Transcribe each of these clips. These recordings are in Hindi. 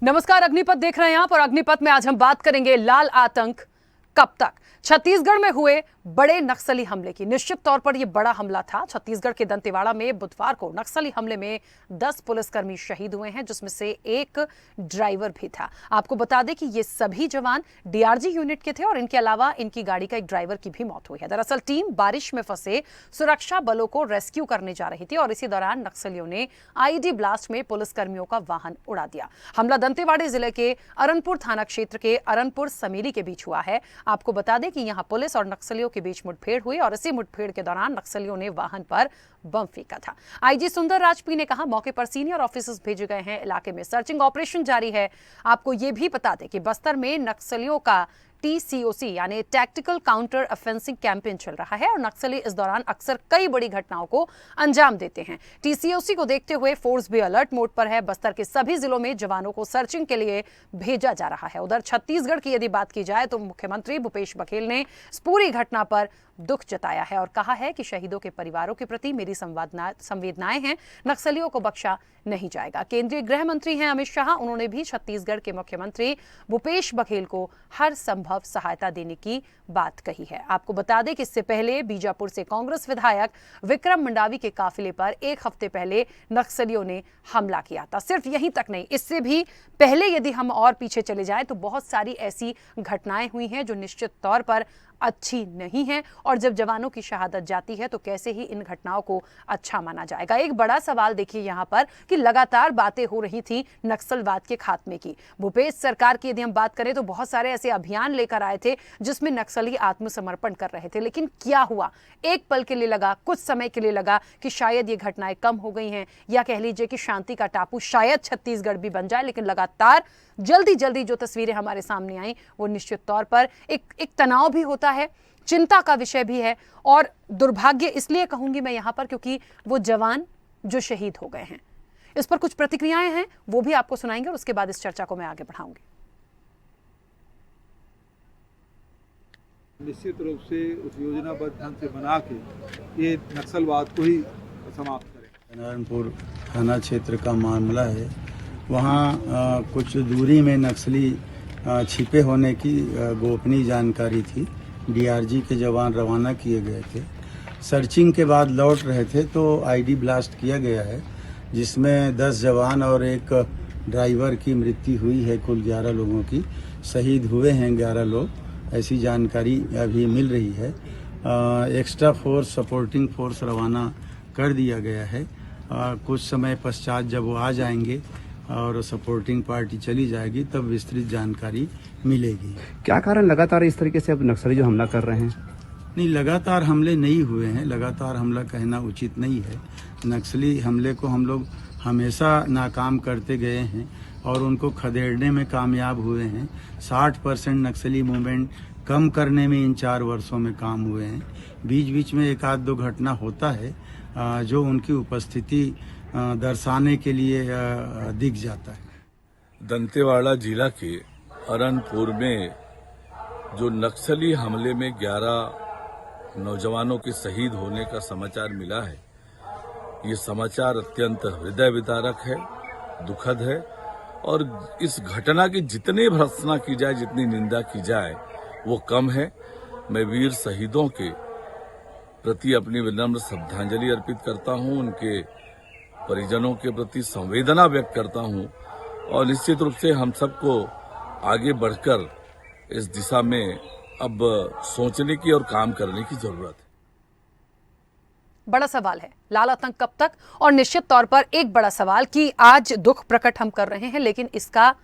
नमस्कार, अग्निपथ देख रहे हैं आप और अग्निपथ में आज हम बात करेंगे लाल आतंक कब तक। छत्तीसगढ़ में हुए बड़े नक्सली हमले की। निश्चित तौर पर यह बड़ा हमला था। छत्तीसगढ़ के दंतेवाड़ा में बुधवार को नक्सली हमले में 10 पुलिसकर्मी शहीद हुए हैं, जिसमें से एक ड्राइवर भी था। आपको बता दें कि ये सभी जवान डीआरजी यूनिट के थे और इनके अलावा इनकी गाड़ी का एक ड्राइवर की भी मौत हुई है। दरअसल टीम बारिश में फंसे सुरक्षा बलों को रेस्क्यू करने जा रही थी और इसी दौरान नक्सलियों ने आईईडी ब्लास्ट में पुलिसकर्मियों का वाहन उड़ा दिया। हमला दंतेवाड़ा जिले के अरनपुर थाना क्षेत्र के अरनपुर समीली के बीच हुआ है। आपको बता दें कि यहां पुलिस और नक्सलियों के बीच मुठभेड़ हुई और इसी मुठभेड़ के दौरान नक्सलियों ने वाहन पर बम फेंका था। आईजी सुंदर राजपी ने कहा, मौके पर सीनियर ऑफिसर्स भेजे गए हैं, इलाके में सर्चिंग ऑपरेशन जारी है। आपको यह भी बता दें कि बस्तर में नक्सलियों का टीसीओसी यानी टैक्टिकल काउंटर ऑफेंसिंग कैंपेन चल रहा है और नक्सली इस दौरान अक्सर कई बड़ी घटनाओं को अंजाम देते हैं। टीसीओसी को देखते हुए फोर्स भी अलर्ट मोड पर है। बस्तर के सभी जिलों में जवानों को सर्चिंग के लिए भेजा जा रहा है। उधर छत्तीसगढ़ की यदि बात की जाए तो मुख्यमंत्री भूपेश बघेल ने इस पूरी घटना पर दुख जताया है और कहा है कि शहीदों के परिवारों के प्रति मेरी संवेदनाएं हैं। नक्सलियों को बख्शा नहीं जाएगा। केंद्रीय गृह मंत्री हैं अमित शाह, उन्होंने भी छत्तीसगढ़ के मुख्यमंत्री भूपेश बघेल को हर संभव सहायता देने की बात कही है। आपको बता दें कि इससे पहले बीजापुर से कांग्रेस विधायक विक्रम मंडावी के काफिले पर एक हफ्ते पहले नक्सलियों ने हमला किया था। सिर्फ यहीं तक नहीं, इससे भी पहले यदि हम और पीछे चले जाएं तो बहुत सारी ऐसी घटनाएं हुई हैं जो निश्चित तौर पर अच्छी नहीं है और जब जवानों की शहादत जाती है तो कैसे ही इन घटनाओं को अच्छा माना जाएगा। एक बड़ा सवाल देखिए यहां पर कि लगातार बातें हो रही थी नक्सलवाद के खात्मे की। भूपेश सरकार की यदि हम बात करें तो बहुत सारे ऐसे अभियान लेकर आए थे जिसमें नक्सली आत्मसमर्पण कर रहे थे, लेकिन क्या हुआ? एक पल के लिए लगा, कुछ समय के लिए लगा कि शायद ये घटनाएं कम हो गई हैं या कह लीजिए कि शांति का टापू शायद छत्तीसगढ़ भी बन जाए, लेकिन लगातार जल्दी जल्दी जो तस्वीरें हमारे सामने आई वो निश्चित तौर पर एक तनाव भी होता है, चिंता का विषय भी है और दुर्भाग्य इसलिए कहूंगी मैं यहां पर क्योंकि वो जवान जो शहीद हो गए हैं। इस पर कुछ प्रतिक्रियाएं हैं, वो भी आपको सुनाएंगे और उसके बाद इस चर्चा को मैं आगे बढ़ाऊंगी। निश्चित रूप से उस योजनाबद्ध ढंग से बना के ये नक्सलवाद को ही समाप्त करें। नारायणपुर थाना क्षेत्र का मामला है। वहाँ कुछ दूरी में नक्सली छिपे होने की गोपनीय जानकारी थी। डीआरजी के जवान रवाना किए गए थे। सर्चिंग के बाद लौट रहे थे तो आईडी ब्लास्ट किया गया है, जिसमें 10 जवान और एक ड्राइवर की मृत्यु हुई है। कुल 11 लोगों की शहीद हुए हैं 11 लोग, ऐसी जानकारी अभी मिल रही है। एक्स्ट्रा फोर्स, सपोर्टिंग फोर्स रवाना कर दिया गया है। कुछ समय पश्चात जब वो आ जाएंगे और सपोर्टिंग पार्टी चली जाएगी तब विस्तृत जानकारी मिलेगी। क्या कारण लगातार इस तरीके से अब नक्सली जो हमला कर रहे हैं? नहीं, लगातार हमले नहीं हुए हैं। लगातार हमला कहना उचित नहीं है। नक्सली हमले को हम लोग हमेशा नाकाम करते गए हैं और उनको खदेड़ने में कामयाब हुए हैं। 60% नक्सली मूवमेंट कम करने में इन 4 वर्षों में काम हुए हैं। बीच बीच में एक आध दो घटना होता है जो उनकी उपस्थिति दर्शाने के लिए दिख जाता है। दंतेवाड़ा जिला के अरनपुर में जो नक्सली हमले में 11 नौजवानों के शहीद होने का समाचार मिला है, ये समाचार अत्यंत हृदय विदारक है, दुखद है और इस घटना की जितनी भर्त्सना की जाए, जितनी निंदा की जाए वो कम है। मैं वीर शहीदों के प्रति अपनी विनम्र श्रद्धांजलि अर्पित करता हूं, उनके परिजनों के प्रति संवेदना व्यक्त करता हूं और निश्चित रूप से हम सबको आगे बढ़कर इस दिशा में अब सोचने की और काम करने की जरूरत है। बड़ा सवाल है लाल आतंक कब तक, और निश्चित तौर पर एक बड़ा सवाल कि आज दुख प्रकट हम कर रहे हैं, लेकिन इसका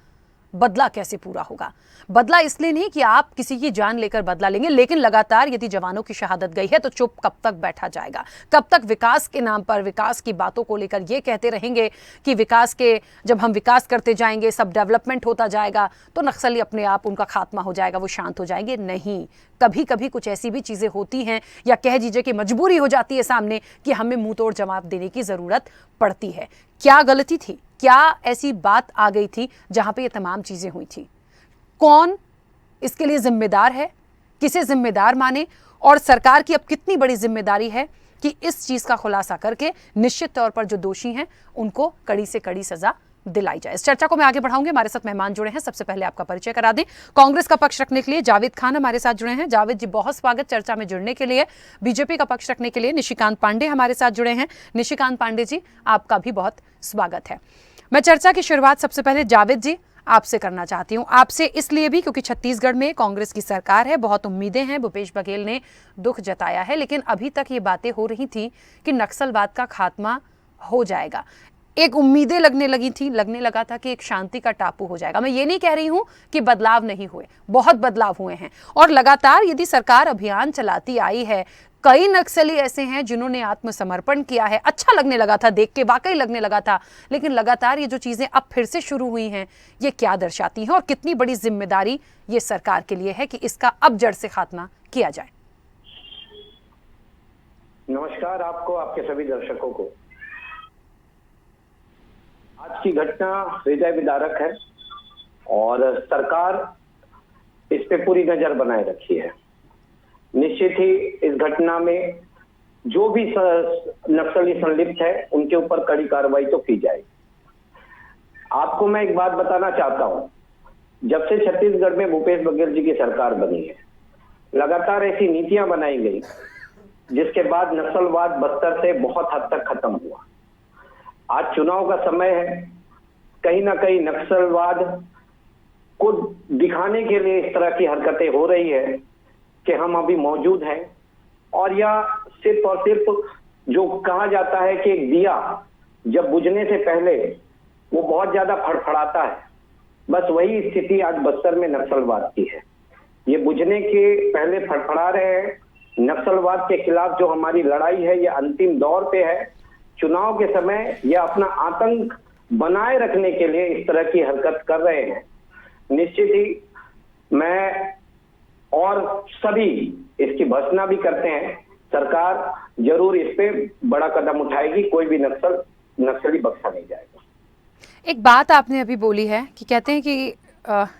बदला कैसे पूरा होगा? बदला इसलिए नहीं कि आप किसी की जान लेकर बदला लेंगे, लेकिन लगातार यदि जवानों की शहादत गई है तो चुप कब तक बैठा जाएगा? कब तक विकास के नाम पर, विकास की बातों को लेकर ये कहते रहेंगे कि विकास के, जब हम विकास करते जाएंगे, सब डेवलपमेंट होता जाएगा तो नक्सली अपने आप उनका खात्मा हो जाएगा, वो शांत हो जाएंगे? नहीं, कभी कभी कुछ ऐसी भी चीजें होती हैं या कह दीजिए कि मजबूरी हो जाती है सामने कि हमें मुंह तोड़ जवाब देने की जरूरत पड़ती है। क्या गलती थी? क्या ऐसी बात आ गई थी जहां पे ये तमाम चीजें हुई थी? कौन इसके लिए जिम्मेदार है? किसे जिम्मेदार माने? और सरकार की अब कितनी बड़ी जिम्मेदारी है कि इस चीज का खुलासा करके निश्चित तौर पर जो दोषी हैं उनको कड़ी से कड़ी सजा दिलाई जाए। इस चर्चा को मैं आगे बढ़ाऊंगी। हमारे साथ मेहमान जुड़े हैं, सबसे पहले आपका परिचय करा दें। कांग्रेस का पक्ष रखने के लिए जावेद खान हमारे साथ जुड़े हैं। जावेद जी, बहुत स्वागत चर्चा में जुड़ने के लिए। बीजेपी का पक्ष रखने के लिए निशिकांत पांडे हमारे साथ जुड़े हैं। निशिकांत पांडे जी, आपका भी बहुत स्वागत है। मैं चर्चा की शुरुआत सबसे पहले जावेद जी आपसे करना चाहती हूं, आपसे इसलिए भी क्योंकि छत्तीसगढ़ में कांग्रेस की सरकार है, बहुत उम्मीदें हैं, भूपेश बघेल ने दुख जताया है, लेकिन अभी तक ये बातें हो रही थी कि नक्सलवाद का खात्मा हो जाएगा। एक उम्मीदें लगने लगा था कि एक शांति का टापू हो जाएगा। मैं ये नहीं कह रही हूं कि बदलाव नहीं हुए, बहुत बदलाव हुए हैं, और लगातार यदि सरकार अभियान चलाती आई है, कई नक्सली ऐसे हैं जिन्होंने आत्मसमर्पण किया है, अच्छा लगने लगा था देख के, वाकई लगने लगा था, लेकिन लगातार ये जो चीजें अब फिर से शुरू हुई हैं, ये क्या दर्शाती हैं और कितनी बड़ी जिम्मेदारी ये सरकार के लिए है कि इसका अब जड़ से खात्मा किया जाए? नमस्कार आपको, आपके सभी दर्शकों को। आज की घटना हृदय विदारक है और सरकार इस पे पूरी नजर बनाए रखी है। निश्चित ही इस घटना में जो भी नक्सली संलिप्त है उनके ऊपर कड़ी कार्रवाई तो की जाएगी। आपको मैं एक बात बताना चाहता हूं, जब से छत्तीसगढ़ में भूपेश बघेल जी की सरकार बनी है, लगातार ऐसी नीतियां बनाई गई जिसके बाद नक्सलवाद बस्तर से बहुत हद तक खत्म हुआ। आज चुनाव का समय है, कहीं ना कहीं नक्सलवाद को दिखाने के लिए इस तरह की हरकतें हो रही है कि हम अभी मौजूद हैं, और यह सिर्फ और सिर्फ जो कहा जाता है कि एक दिया जब बुझने से पहले वो बहुत ज्यादा फड़फड़ाता है, बस वही स्थिति आज बस्तर में नक्सलवाद की है। ये बुझने के पहले फड़फड़ा रहे हैं। नक्सलवाद के खिलाफ जो हमारी लड़ाई है ये अंतिम दौर पे है। चुनाव के समय ये अपना आतंक बनाए रखने के लिए इस तरह की हरकत कर रहे हैं। निश्चित ही मैं और सभी इसकी भर्त्सना भी करते हैं। सरकार जरूर इस पे बड़ा कदम उठाएगी, कोई भी नक्सली बख्शा नहीं जाएगा। एक बात आपने अभी बोली है कि कहते हैं कि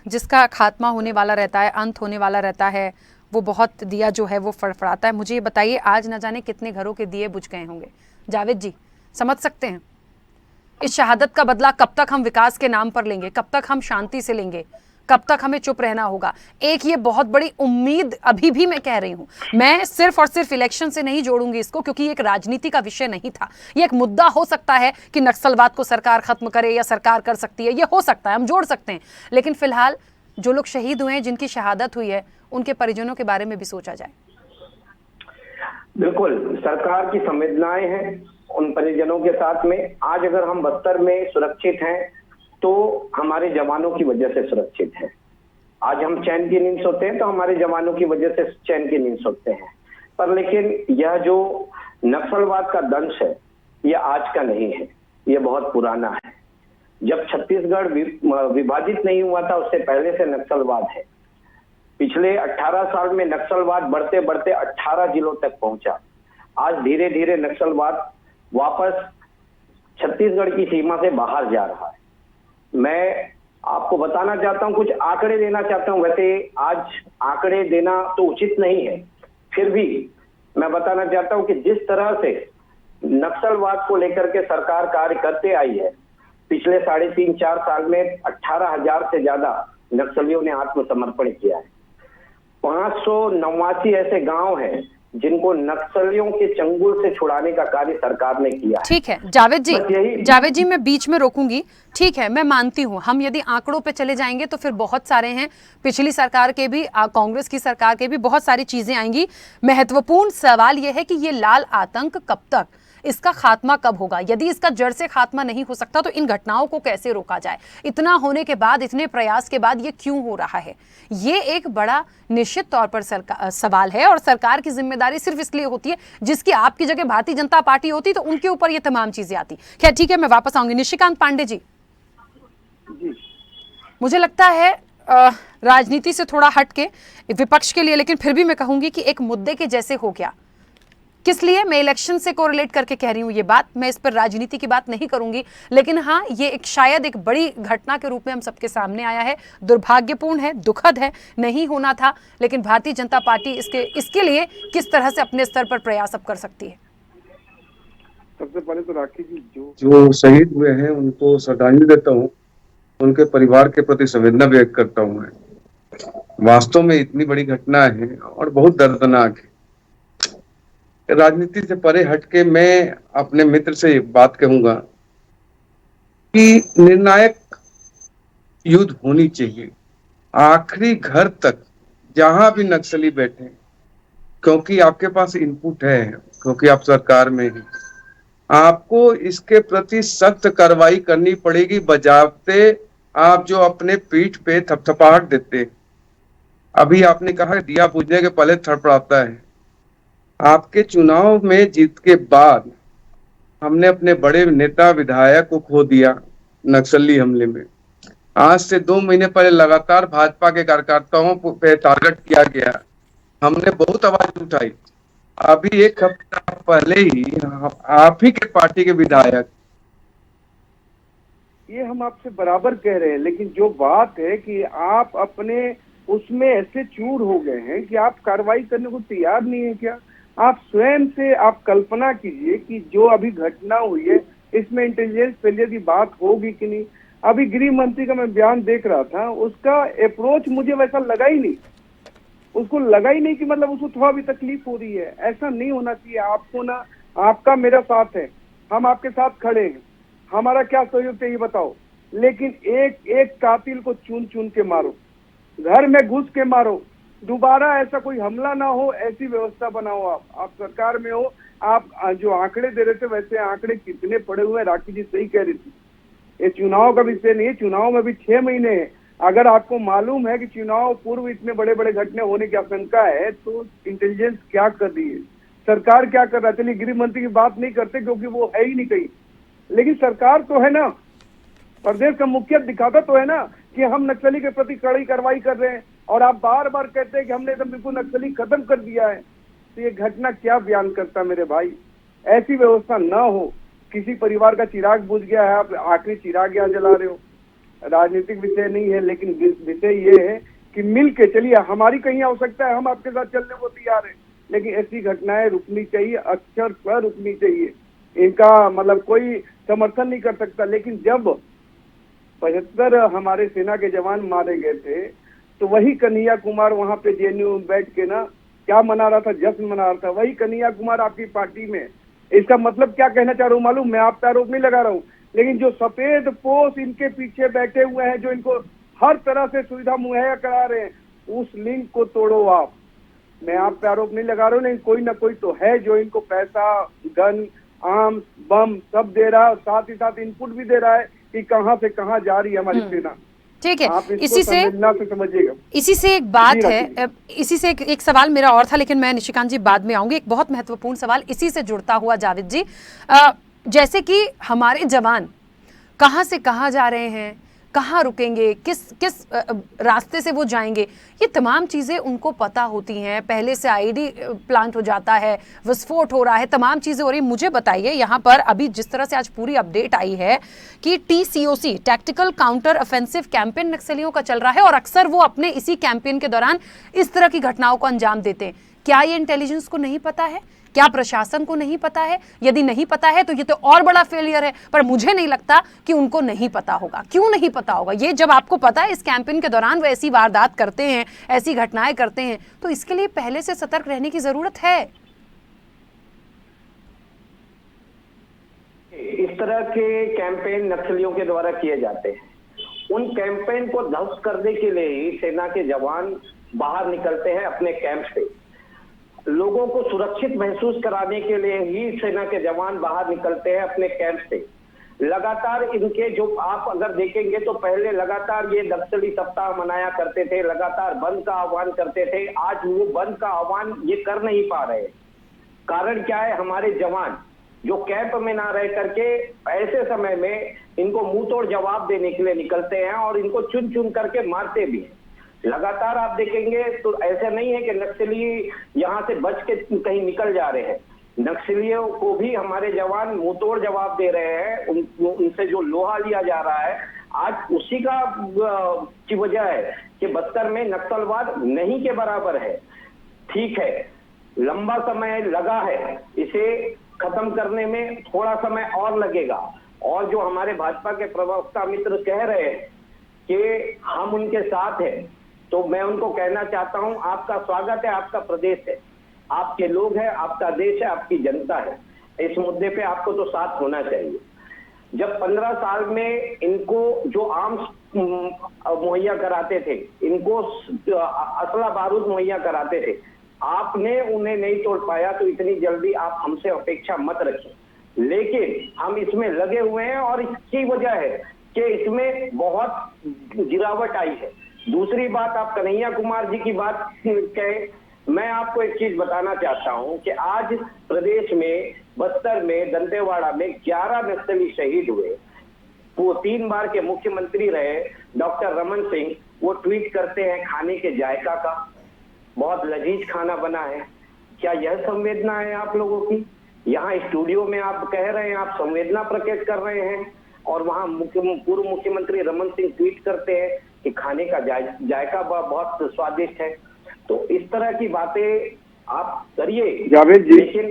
जिसका खात्मा होने वाला रहता है, अंत होने वाला रहता है, वो बहुत दिया जो है वो फड़फड़ाता है। मुझे ये बताइए, आज न जाने कितने घरों के दिए बुझ गए होंगे। जावेद जी, समझ सकते हैं इस शहादत का बदला कब तक हम विकास के नाम पर लेंगे, कब तक हम शांति से लेंगे, कब तक हमें चुप रहना होगा? एक ये बहुत बड़ी उम्मीद अभी भी मैं कह रही हूं, मैं सिर्फ और सिर्फ इलेक्शन से नहीं जोड़ूंगी इसको, क्योंकि एक राजनीति का विषय नहीं था। ये एक मुद्दा हो सकता है कि नक्सलवाद को सरकार खत्म करे या सरकार कर सकती है, ये हो सकता है, हम जोड़ सकते हैं, लेकिन फिलहाल जो लोग शहीद हुए हैं, जिनकी शहादत हुई है, उनके परिजनों के बारे में भी सोचा जाए। बिल्कुल, सरकार की संवेदनाएं हैं उन परिजनों के साथ में। आज अगर हम बस्तर में सुरक्षित हैं तो हमारे जवानों की वजह से सुरक्षित हैं। आज हम चैन की नींद सोते हैं तो हमारे जवानों की वजह से चैन की नींद सोते हैं। पर लेकिन यह जो नक्सलवाद का दंश है यह आज का नहीं है, यह बहुत पुराना है। जब छत्तीसगढ़ विभाजित नहीं हुआ था उससे पहले से नक्सलवाद है। पिछले 18 साल में नक्सलवाद बढ़ते बढ़ते 18 जिलों तक पहुंचा। आज धीरे धीरे नक्सलवाद वापस छत्तीसगढ़ की सीमा से बाहर जा रहा है। मैं आपको बताना चाहता हूं, कुछ आंकड़े देना चाहता हूं। वैसे आज आंकड़े देना तो उचित नहीं है, फिर भी मैं बताना चाहता हूं कि जिस तरह से नक्सलवाद को लेकर के सरकार कार्य करते आई है, पिछले 3.5-4 साल में 18,000 से ज्यादा नक्सलियों ने आत्मसमर्पण किया है। 589 ऐसे गांव हैं जिनको नक्सलियों के चंगुल से छुड़ाने का कार्य सरकार ने किया है। ठीक है जावेद जी, मैं बीच में रोकूंगी। ठीक है, मैं मानती हूँ, हम यदि आंकड़ों पे चले जाएंगे तो फिर बहुत सारे हैं, पिछली सरकार के भी, कांग्रेस की सरकार के भी, बहुत सारी चीजें आएंगी। महत्वपूर्ण सवाल यह है कि ये लाल आतंक कब तक, इसका खात्मा कब होगा? यदि इसका जड़ से खात्मा नहीं हो सकता तो इन घटनाओं को कैसे रोका जाए? इतना होने के बाद, इतने प्रयास के बाद ये क्यों हो रहा है? ये एक बड़ा निश्चित तौर पर सवाल है, और सरकार की जिम्मेदारी सिर्फ इसलिए होती है, जिसकी आपकी जगह भारतीय जनता पार्टी होती तो उनके ऊपर ये तमाम चीजें आती। खैर ठीक है, मैं वापस आऊंगी। निशिकांत पांडे जी, मुझे लगता है राजनीति से थोड़ा हटके विपक्ष के लिए, लेकिन फिर भी मैं कहूंगी कि एक मुद्दे के जैसे हो गया। किस लिए? मैं इलेक्शन से कोरिलेट करके कह रही हूँ ये बात, मैं इस पर राजनीति की बात नहीं करूंगी, लेकिन हाँ, ये एक शायद एक बड़ी घटना के रूप में हम सबके सामने आया है। दुर्भाग्यपूर्ण है, दुखद है, नहीं होना था, लेकिन भारतीय जनता पार्टी इसके लिए किस तरह से अपने स्तर पर प्रयास अब कर सकती है? सबसे पहले तो राखी जी जो शहीद हुए हैं उनको श्रद्धांजलि देता हूँ, उनके परिवार के प्रति संवेदना व्यक्त करता हूँ। मैं वास्तव में इतनी बड़ी घटना है और बहुत दर्दनाक है। राजनीति से परे हटके मैं अपने मित्र से एक बात कहूंगा कि निर्णायक युद्ध होनी चाहिए, आखिरी घर तक, जहां भी नक्सली बैठे, क्योंकि आपके पास इनपुट है, क्योंकि आप सरकार में हैं, आपको इसके प्रति सख्त कार्रवाई करनी पड़ेगी, बजाते आप जो अपने पीठ पे थपथपाहट देते। अभी आपने कहा दिया बुझने के पहले थड़थड़ाता है। आपके चुनाव में जीत के बाद हमने अपने बड़े नेता विधायक को खो दिया नक्सली हमले में। आज से 2 महीने पहले लगातार भाजपा के कार्यकर्ताओं पे टारगेट किया गया, हमने बहुत आवाज उठाई। अभी 1 हफ्ता पहले ही आप ही के पार्टी के विधायक, ये हम आपसे बराबर कह रहे हैं, लेकिन जो बात है कि आप अपने उसमें ऐसे चूर हो गए हैं कि आप कार्रवाई करने को तैयार नहीं है क्या? आप स्वयं से आप कल्पना कीजिए कि जो अभी घटना हुई है इसमें इंटेलिजेंस फेलियर की बात होगी कि नहीं। अभी गृह मंत्री का मैं बयान देख रहा था, उसका अप्रोच मुझे वैसा लगा ही नहीं, उसको लगा ही नहीं कि मतलब उसको थोड़ा भी तकलीफ हो रही है। ऐसा नहीं होना चाहिए। आपको ना, आपका मेरा साथ है, हम आपके साथ खड़े हैं, हमारा क्या सहयोग चाहिए बताओ, लेकिन एक एक कातिल को चुन चुन के मारो, घर में घुस के मारो, दोबारा ऐसा कोई हमला ना हो, ऐसी व्यवस्था बनाओ। आप सरकार में हो, आप जो आंकड़े दे रहे थे वैसे आंकड़े कितने पड़े हुए हैं, राखी जी सही कह रही थी। ये चुनाव का विषय नहीं है, चुनाव में भी 6 महीने हैं। अगर आपको मालूम है कि चुनाव पूर्व इतने बड़े बड़े घटने होने की आशंका है, तो इंटेलिजेंस क्या कर रही है, सरकार क्या कर रहा है? चलिए गृह मंत्री की बात नहीं करते क्योंकि वो है ही नहीं कहीं, लेकिन सरकार तो है ना, प्रदेश का मुखिया दिखाता तो है ना कि हम नक्सली के प्रति कड़ी कार्रवाई कर रहे हैं, और आप बार बार कहते हैं कि हमने एकदम बिल्कुल नक्सली खत्म कर दिया है। तो ये घटना क्या बयान करता मेरे भाई? ऐसी व्यवस्था ना हो। किसी परिवार का चिराग बुझ गया है, आप आखिरी चिराग यहाँ जला रहे हो। राजनीतिक विषय नहीं है, लेकिन विषय ये है कि मिल के चलिए, हमारी कहीं आवश्यकता है, हम आपके साथ चलने को तैयार है, लेकिन ऐसी घटनाएं रुकनी चाहिए, अक्षरशः रुकनी चाहिए। इनका मतलब कोई समर्थन नहीं कर सकता। लेकिन जब 75 हमारे सेना के जवान मारे गए थे, तो वही कन्हैया कुमार वहां पे जेएनयू में बैठ के ना क्या मना रहा था, जश्न मना रहा था, वही कन्हैया कुमार आपकी पार्टी में। इसका मतलब क्या कहना चाह रहा हूँ मालूम? मैं आप पे आरोप नहीं लगा रहा हूँ, लेकिन जो सफेद पोश इनके पीछे बैठे हुए हैं, जो इनको हर तरह से सुविधा मुहैया करा रहे हैं, उस लिंक को तोड़ो आप। मैं आप पे आरोप नहीं लगा रहा हूँ, लेकिन कोई ना कोई तो है जो इनको पैसा, गन, आर्म्स, बम सब दे रहा है, साथ ही साथ इनपुट भी दे रहा है कि कहां से कहां जा रही है हमारी सेना। ठीक है, आप इसी से समझिएगा। इसी से एक बात है, इसी से एक सवाल मेरा और था, लेकिन मैं निशिकांत जी बाद में आऊंगी। एक बहुत महत्वपूर्ण सवाल इसी से जुड़ता हुआ जावेद जी, जैसे कि हमारे जवान कहां से कहां जा रहे हैं, कहाँ रुकेंगे, किस रास्ते से वो जाएंगे, ये तमाम चीज़ें उनको पता होती हैं। पहले से आईडी प्लांट हो जाता है, विस्फोट हो रहा है, तमाम चीज़ें हो रही हैं। मुझे बताइए यहाँ पर अभी जिस तरह से आज पूरी अपडेट आई है कि TCOC tactical counter offensive campaign नक्सलियों का चल रहा है, और अक्सर वो अपने इसी कैंपेन के दौरान इस तरह की घटनाओं को अंजाम देते हैं। क्या ये इंटेलिजेंस को नहीं पता है? क्या प्रशासन को नहीं पता है? यदि नहीं पता है तो ये तो और बड़ा फेलियर है, पर मुझे नहीं लगता कि उनको नहीं पता होगा। क्यों नहीं पता होगा? ये जब आपको पता है इस कैंपेन के दौरान वो ऐसी वारदात करते हैं, ऐसी घटनाएं करते हैं, तो इसके लिए पहले से सतर्क रहने की जरूरत है। इस तरह के कैंपेन नक्सलियों के द्वारा किए जाते हैं। उन कैंपेन को ध्वस्त करने के लिए ही सेना के जवान बाहर निकलते हैं अपने कैंप से। लोगों को सुरक्षित महसूस कराने के लिए ही सेना के जवान बाहर निकलते हैं अपने कैंप से। लगातार इनके जो आप अगर देखेंगे तो पहले लगातार ये नक्सली सप्ताह मनाया करते थे, लगातार बंद का आह्वान करते थे। आज वो बंद का आह्वान ये कर नहीं पा रहे। कारण क्या है? हमारे जवान जो कैंप में ना रह करके ऐसे समय में इनको मुंह तोड़ जवाब देने के लिए निकलते हैं, और इनको चुन चुन करके मारते भी हैं। लगातार आप देखेंगे तो ऐसा नहीं है कि नक्सली यहाँ से बच के कहीं निकल जा रहे हैं। नक्सलियों को भी हमारे जवान मुंहतोड़ जवाब दे रहे हैं। उनसे जो लोहा लिया जा रहा है, आज उसी का की वजह है कि बस्तर में नक्सलवाद नहीं के बराबर है। ठीक है, लंबा समय लगा है इसे खत्म करने में थोड़ा समय और लगेगा। और जो हमारे भाजपा के प्रवक्ता मित्र कह रहे हैं कि हम उनके साथ हैं, तो मैं उनको कहना चाहता हूं, आपका स्वागत है, आपका प्रदेश है, आपके लोग हैं, आपका देश है, आपकी जनता है। इस मुद्दे पे आपको तो साथ होना चाहिए। जब 15 साल में इनको जो आर्म्स मुहैया कराते थे, इनको असला बारूद मुहैया कराते थे, आपने उन्हें नहीं तोड़ पाया, तो इतनी जल्दी आप हमसे अपेक्षा मत रखिए। लेकिन हम इसमें लगे हुए हैं और इसकी वजह है कि इसमें बहुत गिरावट आई है। दूसरी बात, आप कन्हैया कुमार जी की बात कहें, मैं आपको एक चीज बताना चाहता हूं कि आज प्रदेश में, बस्तर में, दंतेवाड़ा में 11 नक्सली शहीद हुए। वो 3 बार के मुख्यमंत्री रहे डॉक्टर रमन सिंह, वो ट्वीट करते हैं खाने के जायका का, बहुत लजीज खाना बना है। क्या यह संवेदना है आप लोगों की? यहाँ स्टूडियो में आप कह रहे हैं, आप संवेदना प्रकट कर रहे हैं, और वहाँ पूर्व मुख्यमंत्री रमन सिंह ट्वीट करते हैं कि खाने का जायका बहुत स्वादिष्ट है। तो इस तरह की बातें आप करिए जावेद जी, लेकिन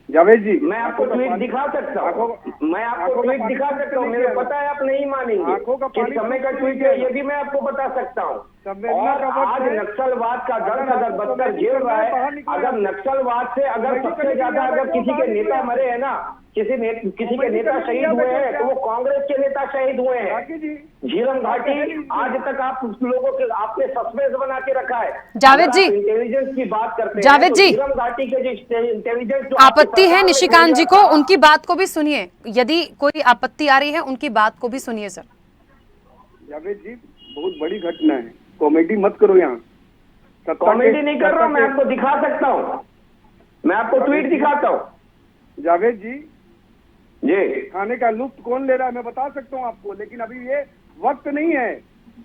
जावेद जी, मैं आपको ट्वीट दिखा सकता हूँ, मैं आपको ट्वीट दिखा सकता हूँ, मेरे पता है आप नहीं मानेंगे किस समय का ट्वीट है, ये भी मैं आपको बता सकता हूँ। और आज नक्सलवाद का दर्द अगर बस्तर झेल रहा है, अगर नक्सलवाद से अगर सबसे ज्यादा अगर किसी के नेता मरे हैं ना, किसी के नेता शहीद हुए हैं, तो वो कांग्रेस के नेता शहीद हुए हैं। झीरम घाटी आज तक आप लोगों के आपने सस्पेंस बना के रखा है। जावेद जी, इंटेलिजेंस की बात करते जावेद हैं, तो जी, झीरम घाटी के जो इंटेलिजेंस आपत्ति है निशिकांत जी को, उनकी बात को भी सुनिए। यदि कोई आपत्ति आ रही है, उनकी बात को भी सुनिए सर। जावेद जी, बहुत बड़ी घटना है, कॉमेडी मत करो यहाँ। कॉमेडी नहीं कर रहा हूँ, मैं आपको दिखा सकता हूँ, मैं आपको ट्वीट दिखाता हूँ। जावेद जी, जी, खाने का लुत्फ कौन ले रहा है मैं बता सकता हूँ आपको, लेकिन अभी ये वक्त नहीं है।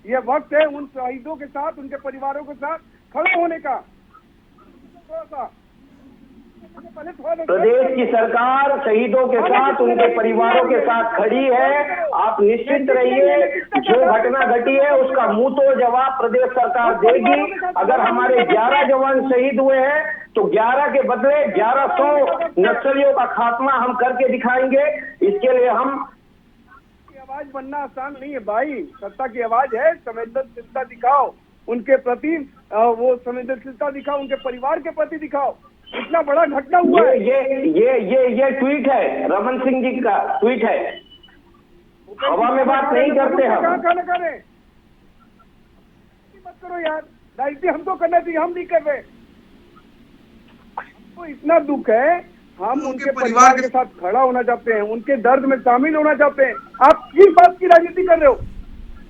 ये वक्त है उन शहीदों के साथ, उनके परिवारों के साथ खड़े होने का। प्रदेश की सरकार शहीदों के साथ, उनके परिवारों के साथ खड़ी है। आप निश्चित रहिए, जो घटना घटी है उसका मुंह तोड़ जवाब प्रदेश सरकार देगी। अगर हमारे 11 जवान शहीद हुए हैं, तो 11 के बदले 1100 नक्सलियों का खात्मा हम करके दिखाएंगे। इसके लिए हम आवाज बनना आसान नहीं है भाई, सत्ता की आवाज है, संवेदनशीलता दिखाओ उनके प्रति, वो संवेदनशीलता दिखाओ उनके परिवार के प्रति दिखाओ। इतना बड़ा घटना हुआ है। ये ट्वीट है, रमन सिंह जी का ट्वीट है, हवा में बात नहीं करते हम। कहाँ खाना खा रहे मत करो यार, राजनीति हमको करना चाहिए, हम नहीं कर रहे। तो इतना दुख है, हम उनके परिवार के साथ खड़ा होना चाहते हैं, उनके दर्द में शामिल होना चाहते हैं। आप किस बात की राजनीति कर रहे हो?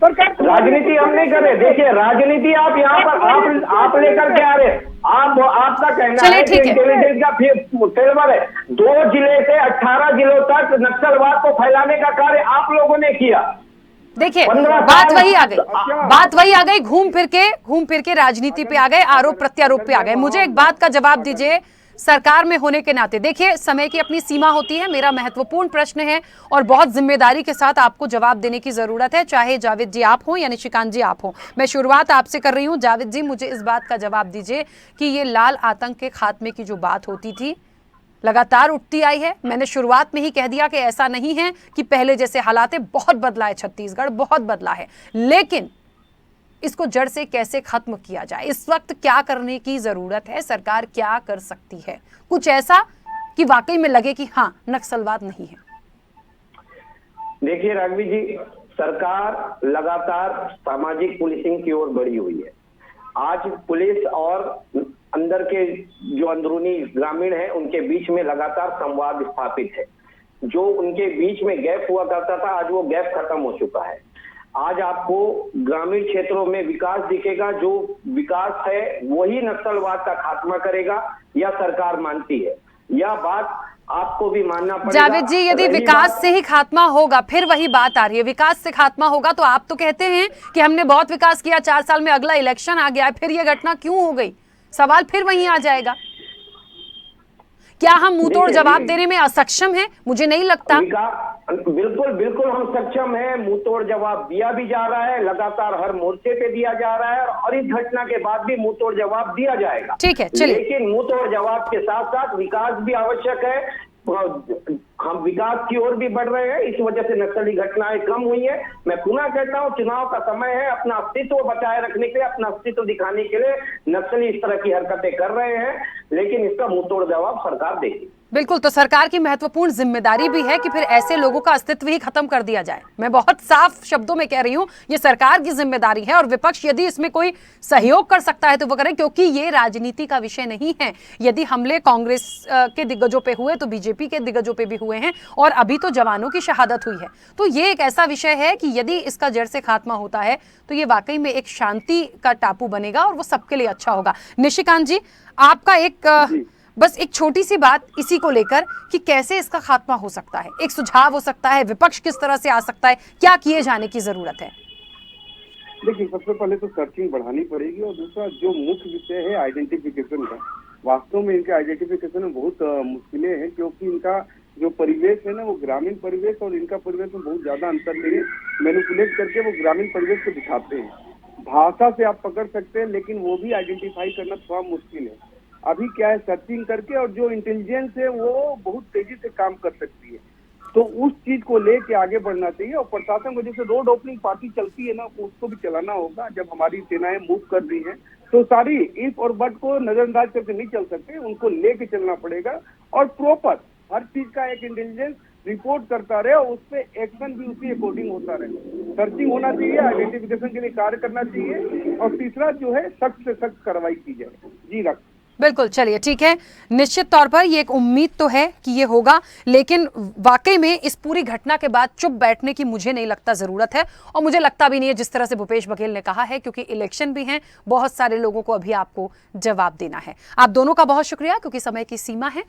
सरकार राजनीति हम नहीं कर रहे। देखिए, राजनीति आप यहाँ पर आप लेकर के आ रहे हैं। आपका कहना है कि इंटेलिजेंस का फेवर है। 2 जिले से 18 जिलों तक नक्सलवाद को फैलाने का कार्य आप लोगों ने किया। देखिए, बात वही आ गई, घूम फिर के राजनीति पे आ गए, आरोप प्रत्यारोप पे आ गए। मुझे एक बात का जवाब दीजिए, सरकार में होने के नाते, देखिए समय की अपनी सीमा होती है, मेरा महत्वपूर्ण प्रश्न है और बहुत जिम्मेदारी के साथ आपको जवाब देने की जरूरत है, चाहे जावेद जी आप हो या निशिकांत जी आप हो। मैं शुरुआत आपसे कर रही हूं। जावेद जी, मुझे इस बात का जवाब दीजिए कि ये लाल आतंक के खात्मे की जो बात होती थी, लगातार उठती आई है। मैंने शुरुआत में ही कह दिया कि ऐसा नहीं है कि पहले जैसे हालात है, बहुत बदला है छत्तीसगढ़, बहुत बदला है, लेकिन इसको जड़ से कैसे खत्म किया जाए, इस वक्त क्या करने की जरूरत है, सरकार क्या कर सकती है, कुछ ऐसा कि वाकई में लगे कि हाँ नक्सलवाद नहीं है। देखिए राघवी जी, सरकार लगातार सामाजिक पुलिसिंग की ओर बढ़ी हुई है। आज पुलिस और अंदर के जो अंदरूनी ग्रामीण है, उनके बीच में लगातार संवाद स्थापित है। जो उनके बीच में गैप हुआ करता था, आज वो गैप खत्म हो चुका है। आज आपको ग्रामीण क्षेत्रों में विकास दिखेगा। जो विकास है वही नक्सलवाद का खात्मा करेगा, यह सरकार मानती है। यह बात आपको भी मानना पड़ेगा। जावेद जी, यदि विकास से ही खात्मा होगा, फिर वही बात आ रही है, विकास से खात्मा होगा तो आप तो कहते हैं कि हमने बहुत विकास किया, 4 साल में अगला इलेक्शन आ गया, फिर यह घटना क्यों हो गई, सवाल फिर वहीं आ जाएगा। क्या हम मुंह तोड़ देखिए, जवाब देने में असक्षम हैं? मुझे नहीं लगता। बिल्कुल बिल्कुल हम सक्षम हैं। मुंह तोड़ जवाब दिया भी जा रहा है, लगातार हर मोर्चे पे दिया जा रहा है, और इस घटना के बाद भी मुंह तोड़ जवाब दिया जाएगा। ठीक है, चलिए। लेकिन मुंह तोड़ जवाब के साथ साथ विकास भी आवश्यक है। हम विकास की ओर भी बढ़ रहे हैं, इस वजह से नक्सली घटनाएं कम हुई है। मैं पुनः कहता हूं, चुनाव का समय है, अपना अस्तित्व बचाए रखने के लिए, अपना अस्तित्व दिखाने के लिए नक्सली इस तरह की हरकतें कर रहे हैं, लेकिन इसका मुंहतोड़ जवाब सरकार देगी। बिल्कुल, तो सरकार की महत्वपूर्ण जिम्मेदारी भी है कि फिर ऐसे लोगों का अस्तित्व ही खत्म कर दिया जाए। मैं बहुत साफ शब्दों में कह रही हूं, ये सरकार की जिम्मेदारी है, और विपक्ष यदि इसमें कोई सहयोग कर सकता है तो वो करें, क्योंकि ये राजनीति का विषय नहीं है। यदि हमले कांग्रेस के दिग्गजों पे हुए तो बीजेपी के दिग्गजों पे भी हुए हैं, और अभी तो जवानों की शहादत हुई है। तो ये एक ऐसा विषय है कि यदि इसका जड़ से खात्मा होता है तो ये वाकई में एक शांति का टापू बनेगा, और वो सबके लिए अच्छा होगा। निशिकांत जी, आपका बस एक छोटी सी बात इसी को लेकर कि कैसे इसका खात्मा हो सकता है, एक सुझाव हो सकता है, विपक्ष किस तरह से आ सकता है, क्या किए जाने की जरूरत है? देखिए, सबसे पहले तो सर्चिंग बढ़ानी पड़ेगी, और दूसरा जो मुख्य विषय है आइडेंटिफिकेशन का, वास्तव में इनके आइडेंटिफिकेशन में बहुत मुश्किलें हैं, क्योंकि इनका जो परिवेश है ना, वो ग्रामीण परिवेश और इनका परिवेश में बहुत ज्यादा अंतर नहीं है। मैनिपुलेट करके वो ग्रामीण परिवेश को दिखाते हैं। भाषा से आप पकड़ सकते हैं, लेकिन वो भी आइडेंटिफाई करना थोड़ा मुश्किल है। अभी क्या है, सर्चिंग करके, और जो इंटेलिजेंस है वो बहुत तेजी से काम कर सकती है, तो उस चीज को लेके आगे बढ़ना चाहिए। और प्रशासन को जैसे रोड ओपनिंग पार्टी चलती है ना, उसको भी चलाना होगा। जब हमारी सेनाएं मूव कर रही हैं तो सारी इफ और बट को नजरअंदाज करके नहीं चल सकते, उनको लेके चलना पड़ेगा, और प्रॉपर हर चीज का एक इंटेलिजेंस रिपोर्ट करता रहे, और उस पर एक्शन भी उसी अकॉर्डिंग होता रहे। सर्चिंग होना चाहिए, आइडेंटिफिकेशन के लिए कार्य करना चाहिए, और तीसरा जो है सख्त से सख्त कार्रवाई की जाए। जी रख बिल्कुल, चलिए ठीक है। निश्चित तौर पर ये एक उम्मीद तो है कि ये होगा, लेकिन वाकई में इस पूरी घटना के बाद चुप बैठने की मुझे नहीं लगता जरूरत है, और मुझे लगता भी नहीं है जिस तरह से भूपेश बघेल ने कहा है, क्योंकि इलेक्शन भी हैं, बहुत सारे लोगों को अभी आपको जवाब देना है। आप दोनों का बहुत शुक्रिया, क्योंकि समय की सीमा है।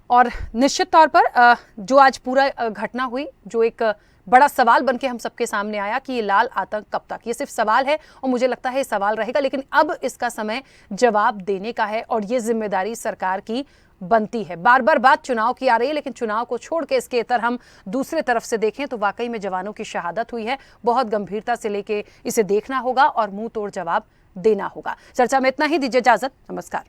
और निश्चित तौर पर जो आज पूरा घटना हुई, जो एक बड़ा सवाल बनके हम सबके सामने आया कि ये लाल आतंक कब तक, ये सिर्फ सवाल है, और मुझे लगता है ये सवाल रहेगा, लेकिन अब इसका समय जवाब देने का है, और ये जिम्मेदारी सरकार की बनती है। बार बार बात चुनाव की आ रही है, लेकिन चुनाव को छोड़ के इसके इतर हम दूसरे तरफ से देखें तो वाकई में जवानों की शहादत हुई है। बहुत गंभीरता से लेके इसे देखना होगा और मुंह तोड़ जवाब देना होगा। चर्चा में इतना ही, दीजिए इजाजत, नमस्कार।